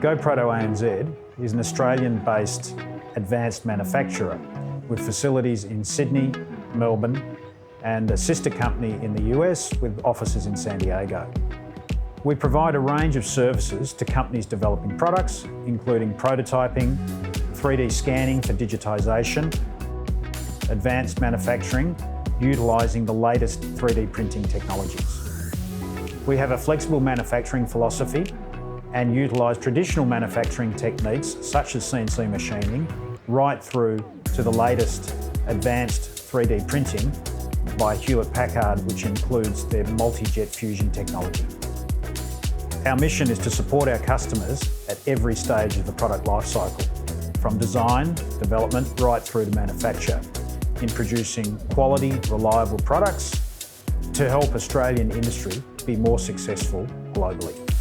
GoProto ANZ is an Australian-based advanced manufacturer with facilities in Sydney, Melbourne, and a sister company in the US with offices in San Diego. We provide a range of services to companies developing products, including prototyping, 3D scanning for digitisation, advanced manufacturing, utilising the latest 3D printing technologies. We have a flexible manufacturing philosophy and utilise traditional manufacturing techniques such as CNC machining right through to the latest advanced 3D printing by Hewlett-Packard, which includes their multi-jet fusion technology. Our mission is to support our customers at every stage of the product lifecycle, from design, development, right through to manufacture, in producing quality, reliable products to help Australian industry be more successful globally.